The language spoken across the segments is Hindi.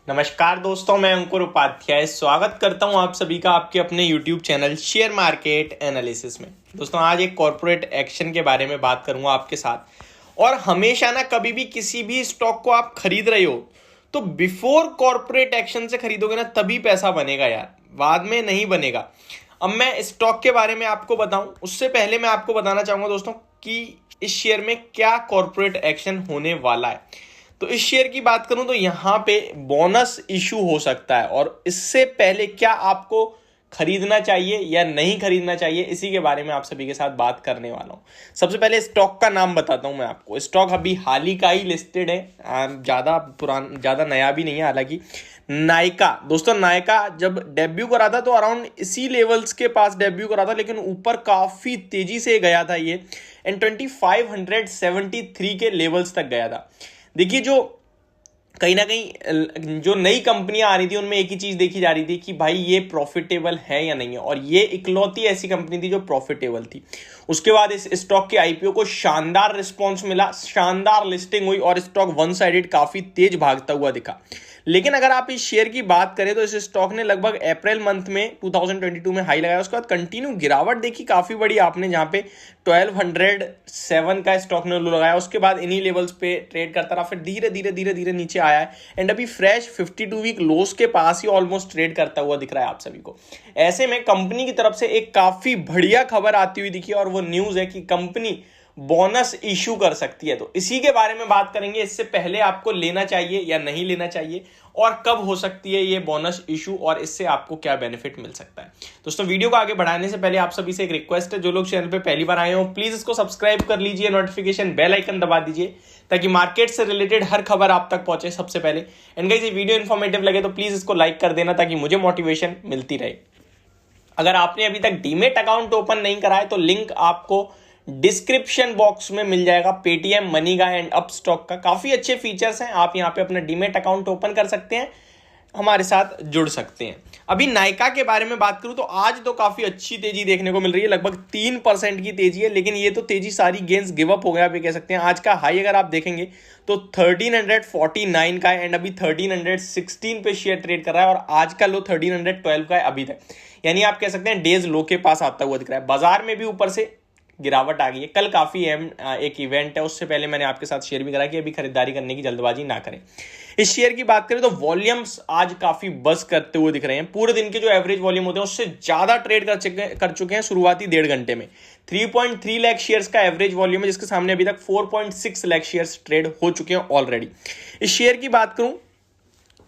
नमस्कार दोस्तों, मैं अंकुर उपाध्याय स्वागत करता हूं आप सभी का आपके अपने YouTube channel share market analysis में। दोस्तों, आज एक कॉर्पोरेट एक्शन के बारे में बात करूंगा आपके साथ। और हमेशा ना कभी भी किसी भी स्टॉक को आप खरीद रहे हो तो बिफोर कॉर्पोरेट एक्शन से खरीदोगे ना, तभी पैसा बनेगा यार, बाद में नहीं बनेगा। अब मैं स्टॉक के बारे में आपको बताऊं उससे पहले मैं आपको बताना चाहूंगा दोस्तों कि इस शेयर में क्या कॉर्पोरेट एक्शन होने वाला है। तो इस शेयर की बात करूं तो यहां पे बोनस इशू हो सकता है, और इससे पहले क्या आपको खरीदना चाहिए या नहीं खरीदना चाहिए, इसी के बारे में आप सभी के साथ बात करने वाला हूं। सबसे पहले स्टॉक का नाम बताता हूं मैं आपको। स्टॉक अभी हाल ही का ही लिस्टेड है, ज्यादा नया भी नहीं है हालांकि। नायका दोस्तों, नायका जब डेब्यू करा था तो अराउंड इसी लेवल्स के पास डेब्यू करा था, लेकिन ऊपर काफी तेजी से गया था ये, एंड 2573 के लेवल्स तक गया था। देखिए, जो कहीं ना कहीं जो नई कंपनियां आ रही थी उनमें एक ही चीज देखी जा रही थी कि भाई ये प्रॉफिटेबल है या नहीं है, और ये इकलौती ऐसी कंपनी थी जो प्रॉफिटेबल थी। उसके बाद इस स्टॉक के आईपीओ को शानदार रिस्पांस मिला, शानदार लिस्टिंग हुई और स्टॉक वन साइडेड काफी तेज भागता हुआ दिखा। लेकिन अगर आप इस शेयर की बात करें तो इस स्टॉक ने लगभग अप्रैल मंथ में 2022 में हाई लगाया, उसके बाद कंटिन्यू गिरावट देखी काफी बड़ी आपने, जहां पे 1207 का स्टॉक ने लो लगाया। उसके बाद इन्हीं लेवल्स पे ट्रेड करता रहा, फिर धीरे धीरे धीरे धीरे नीचे आया है, एंड अभी फ्रेश 52 वीक लोस के पास ही ऑलमोस्ट ट्रेड करता हुआ दिख रहा है आप सभी को। ऐसे में कंपनी की तरफ से एक काफी बढ़िया खबर आती हुई दिखी, और वो न्यूज है कि कंपनी बोनस इशू कर सकती है। तो इसी के बारे में बात करेंगे। इससे पहले आपको लेना चाहिए या नहीं लेना चाहिए, और कब हो सकती है ये बोनस इशू, और इससे आपको क्या बेनिफिट मिल सकता है। दोस्तों, वीडियो को आगे बढ़ाने से पहले आप सभी से एक रिक्वेस्ट है, जो लोग चैनल पे पहली बार आए हो प्लीज इसको सब्सक्राइब कर लीजिए, नोटिफिकेशन बेल आइकन दबा दीजिए ताकि मार्केट से रिलेटेड हर खबर आप तक पहुंचे सबसे पहले। एंड गाइस, ये वीडियो इन्फॉर्मेटिव लगे तो प्लीज इसको लाइक कर देना ताकि मुझे मोटिवेशन मिलती रहे। अगर आपने अभी तक डीमेट अकाउंट ओपन नहीं करा है तो लिंक आपको डिस्क्रिप्शन बॉक्स में मिल जाएगा। पेटीएम, मनीगा एंड अपस्टॉक का काफी अच्छे फीचर्स हैं, आप यहां पे अपना डीमेट अकाउंट ओपन कर सकते हैं, हमारे साथ जुड़ सकते हैं। अभी नायका के बारे में बात करूं तो आज तो काफी अच्छी तेजी देखने को मिल रही है, लगभग 3% की तेजी है, लेकिन ये तो तेजी सारी गेंस गिव अप हो गया आप ये कह सकते हैं। आज का हाई अगर आप देखेंगे तो 1349 का है, एंड अभी 1316 पे शेयर ट्रेड कर रहा है, और आज का लो 1312 का है अभी तक, यानी आप कह सकते हैं डेज लो के पास आता हुआ दिख रहा है। बाजार में भी ऊपर से गिरावट आ गई है। कल काफी एक इवेंट है, उससे पहले मैंने आपके साथ शेयर भी करा कि अभी खरीदारी करने की जल्दबाजी ना करें। इस शेयर की बात करें तो वॉल्यूम्स आज काफी बस करते हुए दिख रहे हैं। पूरे दिन के जो एवरेज वॉल्यूम होते हैं उससे ज्यादा ट्रेड कर चुके हैं शुरुआती 1.5 घंटे में। 3.3 लाख शेयर्स का एवरेज वॉल्यूम है, जिसके सामने अभी तक 4.6 लाख शेयर्स ट्रेड हो चुके हैं ऑलरेडी। इस शेयर की बात करूं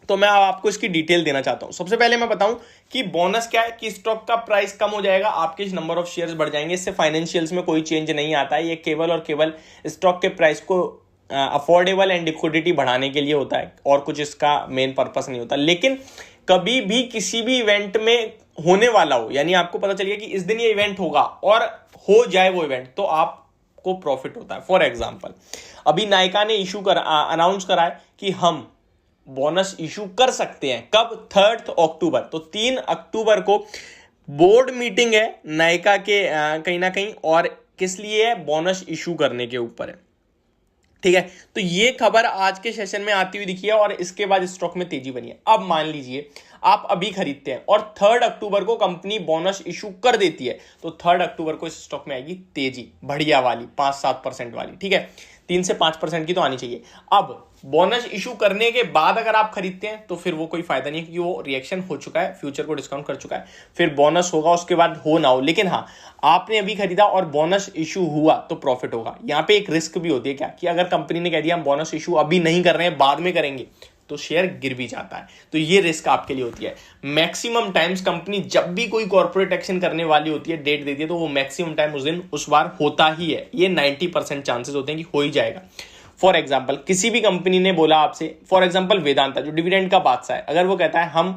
तो मैं आपको इसकी डिटेल देना चाहता हूं। सबसे पहले मैं बताऊं कि बोनस क्या है, कि स्टॉक का प्राइस कम हो जाएगा, आपके नंबर ऑफ शेयर्स बढ़ जाएंगे। इससे फाइनेंशियल्स में कोई चेंज नहीं आता है, ये केवल और केवल स्टॉक के प्राइस को अफोर्डेबल एंड लिक्विडिटी बढ़ाने के लिए होता है, और कुछ इसका मेन पर्पस नहीं होता। लेकिन कभी भी किसी भी इवेंट में होने वाला हो, यानी आपको पता चल गया कि इस दिन ये इवेंट होगा और हो जाए वो इवेंट, तो आपको प्रॉफिट होता है। फॉर एग्जाम्पल, अभी नायका ने अनाउंस करा है कि हम बोनस इशू कर सकते हैं। कब? 3 अक्टूबर। तो 3 अक्टूबर को बोर्ड मीटिंग है नायका के कहीं ना कहीं, और किस लिए है? बोनस इशू करने के ऊपर है, ठीक है। तो ये खबर आज के सेशन में आती हुई दिखी है, और इसके बाद स्टॉक में तेजी बनी है। अब मान लीजिए आप अभी खरीदते हैं और 3 अक्टूबर को कंपनी बोनस इशू कर देती है, तो 3 अक्टूबर को इस स्टॉक में आएगी तेजी, बढ़िया वाली 5-7% वाली, ठीक है। 3 से 5% की तो आनी चाहिए। अब बोनस इशू करने के बाद अगर आप खरीदते हैं तो फिर वो कोई फायदा नहीं है, क्योंकि वो रिएक्शन हो चुका है, फ्यूचर को डिस्काउंट कर चुका है। फिर बोनस होगा, उसके बाद हो ना हो, लेकिन हाँ, आपने अभी खरीदा और बोनस इशू हुआ तो प्रॉफिट होगा। यहां पे एक रिस्क भी होती है, क्या कि अगर कंपनी ने कह दिया हम बोनस इशू अभी नहीं कर रहे हैं, बाद में करेंगे, तो शेयर गिर भी जाता है। तो ये रिस्क आपके लिए होती है। मैक्सिमम टाइम्स कंपनी जब भी कोई कॉर्पोरेट एक्शन करने वाली होती है, डेट देती है, तो वो मैक्सिमम टाइम उस दिन उस बार होता ही है। ये 90% चांसेस होते हैं कि हो ही जाएगा। फॉर एग्जाम्पल, किसी भी कंपनी ने बोला आपसे, फॉर एग्जाम्पल वेदांता जो डिविडेंड का बादशाह है, अगर वो कहता है हम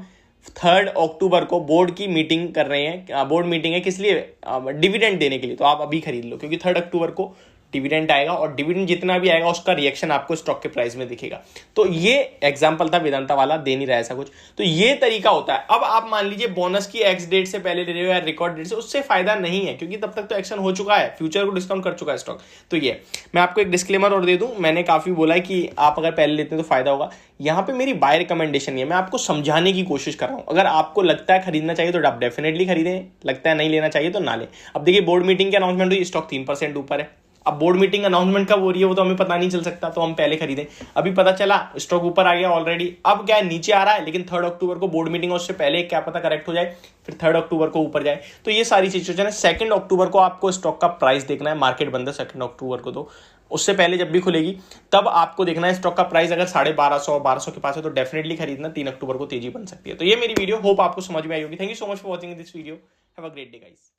3 अक्टूबर को बोर्ड की मीटिंग कर रहे हैं, बोर्ड मीटिंग है किस लिए? डिविडेंड देने के लिए, तो आप अभी खरीद लो, क्योंकि 3 अक्टूबर को डिविडेंड आएगा और डिविडेंड जितना भी आएगा उसका रिएक्शन आपको स्टॉक के प्राइस में दिखेगा। तो ये एग्जांपल था वेदांता वाला, दे नहीं रहा ऐसा कुछ। तो ये तरीका होता है। अब आप मान लीजिए बोनस की एक्स डेट से पहले ले रहे हो या रिकॉर्ड डेट से, उससे फायदा नहीं है क्योंकि तब तक तो एक्शन हो चुका है, फ्यूचर को डिस्काउंट कर चुका है स्टॉक। तो ये मैं आपको एक डिस्क्लेमर और दे दूं, मैंने काफी बोला है कि आप अगर पहले लेते हैं तो फायदा होगा। यहाँ पे मेरी बाय रिकमेंडेशन नहीं है, मैं आपको समझाने की कोशिश कर रहा हूं। अगर आपको लगता है खरीदना चाहिए तो आप डेफिनेटली खरीदें, लगता है नहीं लेना चाहिए तो ना लें। अब देखिए बोर्ड मीटिंग की अनाउंसमेंट हुई, स्टॉक 3% ऊपर है। अब बोर्ड मीटिंग अनाउंसमेंट कब हो रही है वो तो हमें पता नहीं चल सकता, तो हम पहले खरीदें। अभी पता चला स्टॉक ऊपर आ गया ऑलरेडी, अब क्या है नीचे आ रहा है, लेकिन 3 अक्टूबर को बोर्ड मीटिंग है, उससे पहले क्या पता करेक्ट हो जाए, फिर 3 अक्टूबर को ऊपर जाए। तो ये सारी सिचुएशन है। 2 अक्टूबर को आपको स्टॉक का प्राइस देखना है, मार्केट बंद है 2 अक्टूबर को, तो उससे पहले जब भी खुलेगी तब आपको देखना है स्टॉक का प्राइस अगर 1250 के पास है तो डेफिनेटली खरीदना। 3 अक्टूबर को तेजी बन सकती है। तो ये मेरी वीडियो, होप आपको समझ में आई होगी। Thank you so much for watching this video. Have a great day guys.